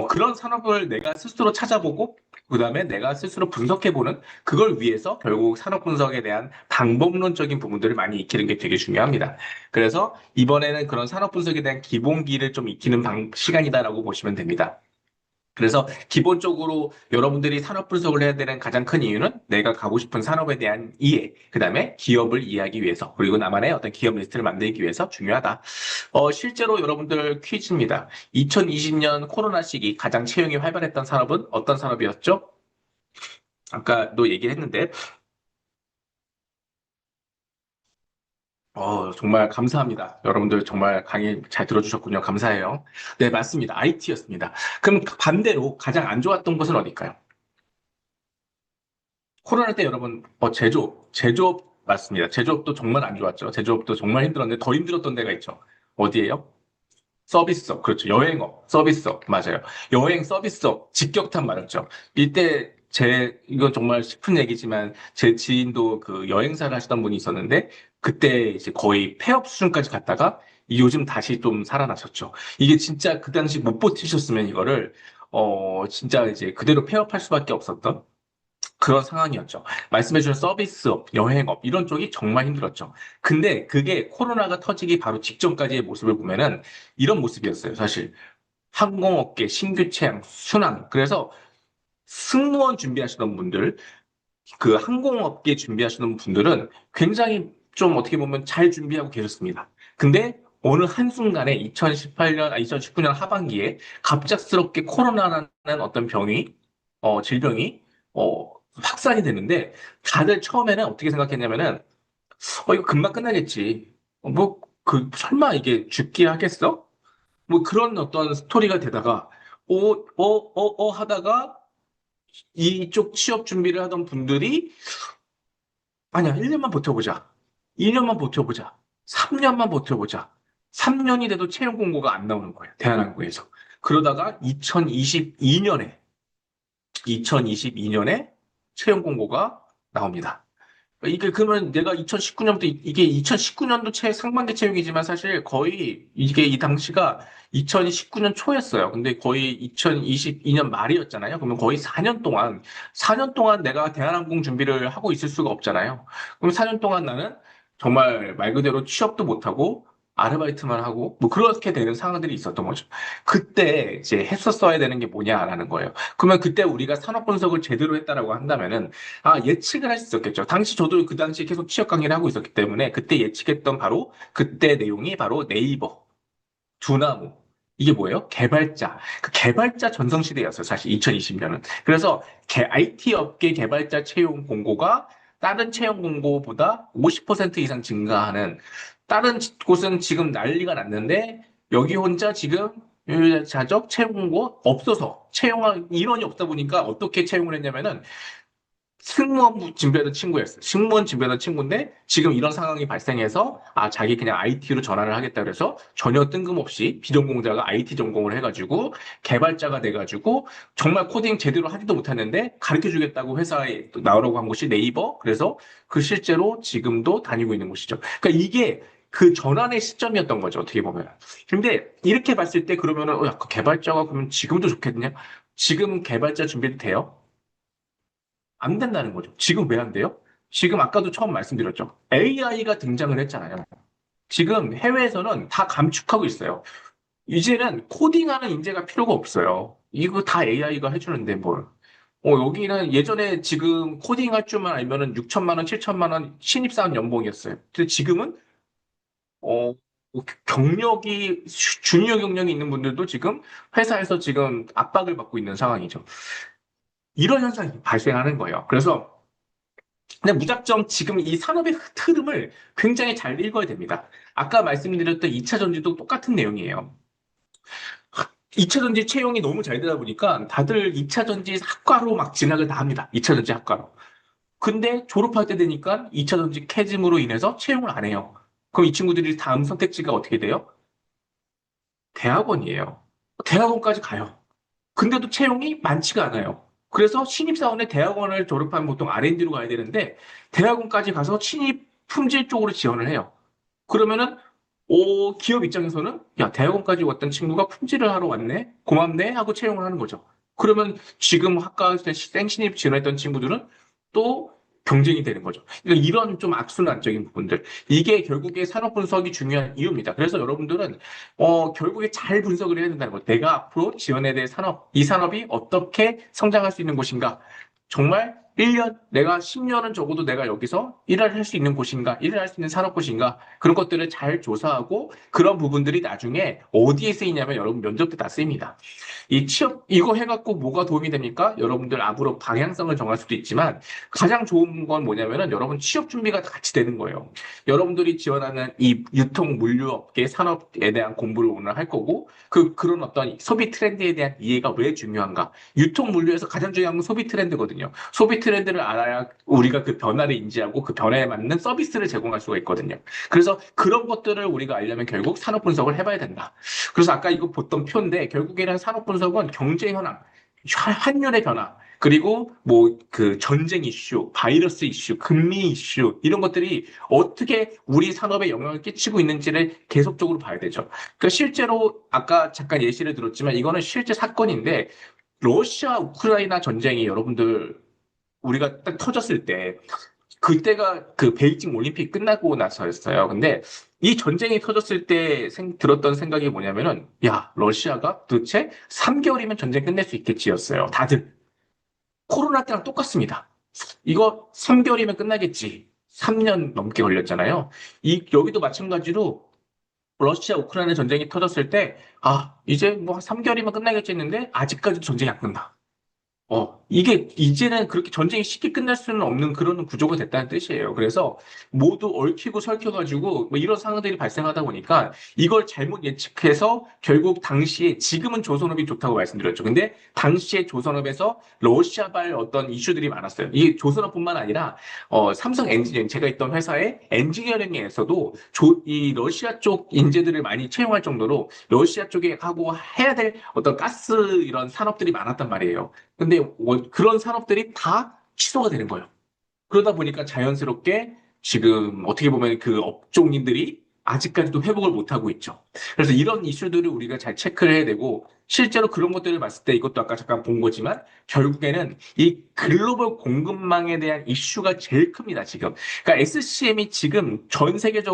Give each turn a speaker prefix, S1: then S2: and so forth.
S1: 그런 산업을 내가 스스로 찾아보고 그다음에 내가 스스로 분석해보는 그걸 위해서 결국 산업 분석에 대한 방법론적인 부분들을 많이 익히는 게 되게 중요합니다. 그래서 이번에는 그런 산업 분석에 대한 기본기를 좀 익히는 시간이다라고 보시면 됩니다. 그래서 기본적으로 여러분들이 산업 분석을 해야 되는 가장 큰 이유는 내가 가고 싶은 산업에 대한 이해, 그다음에 기업을 이해하기 위해서, 그리고 나만의 어떤 기업 리스트를 만들기 위해서 중요하다. 실제로 여러분들 퀴즈입니다. 2020년 코로나 시기 가장 채용이 활발했던 산업은 어떤 산업이었죠? 아까도 얘기했는데, 정말 감사합니다. 여러분들 정말 강의 잘 들어주셨군요. 감사해요. 네, 맞습니다. IT였습니다. 그럼 반대로 가장 안 좋았던 것은 어딜까요? 코로나 때 여러분, 제조업 맞습니다. 제조업도 정말 안 좋았죠. 제조업도 정말 힘들었는데 더 힘들었던 데가 있죠. 어디예요? 서비스업, 그렇죠. 여행업, 서비스업, 맞아요. 여행 서비스업, 직격탄 맞았죠. 이때 이건 정말 슬픈 얘기지만, 제 지인도 그 여행사를 하시던 분이 있었는데, 그때 이제 거의 폐업 수준까지 갔다가, 요즘 다시 좀 살아나셨죠. 이게 진짜 그 당시 못 버티셨으면 이거를, 진짜 이제 그대로 폐업할 수밖에 없었던, 그런 상황이었죠. 말씀해주신 서비스업, 여행업, 이런 쪽이 정말 힘들었죠. 근데 그게 코로나가 터지기 바로 직전까지의 모습을 보면은 이런 모습이었어요, 사실. 항공업계, 신규 채용, 순항. 그래서 승무원 준비하시던 분들, 그 항공업계 준비하시는 분들은 굉장히 좀 어떻게 보면 잘 준비하고 계셨습니다. 근데 어느 한순간에 2018년, 2019년 하반기에 갑작스럽게 코로나라는 어떤 질병이, 확산이 되는데 다들 처음에는 어떻게 생각했냐면은, 이거 금방 끝나겠지. 설마 이게 죽기 하겠어? 뭐 그런 어떤 스토리가 되다가, 하다가 이쪽 취업 준비를 하던 분들이 아니야, 1년만 버텨보자. 2년만 버텨보자. 3년만 버텨보자. 3년이 돼도 채용 공고가 안 나오는 거예요. 대한항공에서. 그러다가 2022년에 채용 공고가 나옵니다. 이게 그러면 내가 2019년부터 이게 2019년도 상반기 채용이지만 사실 거의 이게 이 당시가 2019년 초였어요. 근데 거의 2022년 말이었잖아요. 그러면 거의 4년 동안 내가 대한항공 준비를 하고 있을 수가 없잖아요. 그럼 4년 동안 나는 정말 말 그대로 취업도 못하고 아르바이트만 하고 뭐 그렇게 되는 상황들이 있었던 거죠. 그때 이제 했었어야 되는 게 뭐냐라는 거예요. 그러면 그때 우리가 산업 분석을 제대로 했다라고 한다면은 예측을 할 수 있었겠죠. 저도 그 당시 계속 취업 강의를 하고 있었기 때문에 그때 예측했던 바로 그때 내용이 바로 네이버, 두나무. 이게 뭐예요? 개발자. 그 개발자 전성시대였어요. 사실 2020년은. 그래서 IT 업계 개발자 채용 공고가 다른 채용 공고보다 50% 이상 증가하는 다른 곳은 지금 난리가 났는데 여기 혼자 지금 자적 채용 공고 없어서 채용할 인원이 없다 보니까 어떻게 채용을 했냐면은 승무원 준비하던 친구였어요. 승무원 준비하던 친구인데 지금 이런 상황이 발생해서 자기 그냥 IT로 전환을 하겠다 그래서 전혀 뜬금없이 비전공자가 IT 전공을 해가지고 개발자가 돼가지고 정말 코딩 제대로 하지도 못했는데 가르쳐 주겠다고 회사에 또 나오라고 한 곳이 네이버. 그래서 그 실제로 지금도 다니고 있는 곳이죠. 그러니까 이게 그 전환의 시점이었던 거죠. 어떻게 보면. 근데 이렇게 봤을 때 그러면은 약간 개발자가 그러면 지금도 좋겠냐? 지금 개발자 준비도 돼요? 안 된다는 거죠. 지금 왜 안 돼요? 지금 아까도 처음 말씀드렸죠. AI가 등장을 했잖아요. 지금 해외에서는 다 감축하고 있어요. 이제는 코딩하는 인재가 필요가 없어요. 이거 다 AI가 해주는데 뭘. 여기는 예전에 지금 코딩할 줄만 알면은 6천만 원, 7천만 원 신입사원 연봉이었어요. 근데 지금은 어, 주니어 경력이 있는 분들도 지금 회사에서 지금 압박을 받고 있는 상황이죠. 이런 현상이 발생하는 거예요. 그래서 근데 무작정 지금 이 산업의 흐름을 굉장히 잘 읽어야 됩니다. 아까 말씀드렸던 2차 전지도 똑같은 내용이에요. 2차 전지 채용이 너무 잘 되다 보니까 다들 2차 전지 학과로 막 진학을 다 합니다. 2차 전지 학과로. 근데 졸업할 때 되니까 2차 전지 캐즘으로 인해서 채용을 안 해요. 그럼 이 친구들이 다음 선택지가 어떻게 돼요? 대학원이에요. 대학원까지 가요. 근데도 채용이 많지가 않아요. 그래서 신입사원의 대학원을 졸업하면 보통 R&D로 가야 되는데 대학원까지 가서 신입 품질 쪽으로 지원을 해요. 그러면은 기업 입장에서는 야, 대학원까지 왔던 친구가 품질을 하러 왔네? 고맙네? 하고 채용을 하는 거죠. 그러면 지금 학과 생신입 지원했던 친구들은 또 경쟁이 되는 거죠. 그러니까 이런 좀 악순환적인 부분들. 이게 결국에 산업 분석이 중요한 이유입니다. 그래서 여러분들은, 결국에 잘 분석을 해야 된다는 거. 내가 앞으로 지원해야 될 산업, 이 산업이 어떻게 성장할 수 있는 곳인가. 정말 1년, 내가 10년은 적어도 내가 여기서 일을 할 수 있는 곳인가, 일을 할 수 있는 산업 곳인가, 그런 것들을 잘 조사하고 그런 부분들이 나중에 어디에 쓰이냐면 여러분 면접 때 다 쓰입니다. 이 취업, 이거 해갖고 뭐가 도움이 됩니까? 여러분들 앞으로 방향성을 정할 수도 있지만 가장 좋은 건 뭐냐면은 여러분 취업 준비가 같이 되는 거예요. 여러분들이 지원하는 이 유통 물류업계 산업에 대한 공부를 오늘 할 거고 그런 어떤 소비 트렌드에 대한 이해가 왜 중요한가? 유통 물류에서 가장 중요한 건 소비 트렌드거든요. 소비 트렌드를 알아야 우리가 그 변화를 인지하고 그 변화에 맞는 서비스를 제공할 수가 있거든요. 그래서 그런 것들을 우리가 알려면 결국 산업 분석을 해봐야 된다. 그래서 아까 이거 봤던 표인데 결국에는 산업 분석은 경제 현황, 환율의 변화, 그리고 뭐 그 전쟁 이슈, 바이러스 이슈, 금리 이슈 이런 것들이 어떻게 우리 산업에 영향을 끼치고 있는지를 계속적으로 봐야 되죠. 그러니까 실제로 아까 잠깐 예시를 들었지만 이거는 실제 사건인데 러시아 우크라이나 전쟁이 여러분들 우리가 딱 터졌을 때 그때가 그 베이징 올림픽 끝나고 나서였어요. 근데 이 전쟁이 터졌을 때 들었던 생각이 뭐냐면은 야, 러시아가 도대체 3개월이면 전쟁 끝낼 수 있겠지였어요. 다들. 코로나 때랑 똑같습니다. 이거 3개월이면 끝나겠지. 3년 넘게 걸렸잖아요. 여기도 마찬가지로 러시아 우크라이나 전쟁이 터졌을 때, 이제 뭐 3개월이면 끝나겠지 했는데, 아직까지도 전쟁이 안 끝나. 이게 이제는 그렇게 전쟁이 쉽게 끝날 수는 없는 그런 구조가 됐다는 뜻이에요. 그래서 모두 얽히고 설켜가지고 뭐 이런 상황들이 발생하다 보니까 이걸 잘못 예측해서 결국 당시에 지금은 조선업이 좋다고 말씀드렸죠. 근데 당시에 조선업에서 러시아발 어떤 이슈들이 많았어요. 이게 조선업뿐만 아니라 삼성 엔지니어링 제가 있던 회사의 엔지니어링에서도 이 러시아 쪽 인재들을 많이 채용할 정도로 러시아 쪽에 하고 해야 될 어떤 가스 이런 산업들이 많았단 말이에요. 근데 그런 산업들이 다 취소가 되는 거예요. 그러다 보니까 자연스럽게 지금 어떻게 보면 그 업종인들이 아직까지도 회복을 못하고 있죠. 그래서 이런 이슈들을 우리가 잘 체크를 해야 되고 실제로 그런 것들을 봤을 때 이것도 아까 잠깐 본 거지만 결국에는 이 글로벌 공급망에 대한 이슈가 제일 큽니다, 지금. 그러니까 SCM이 지금 전 세계적으로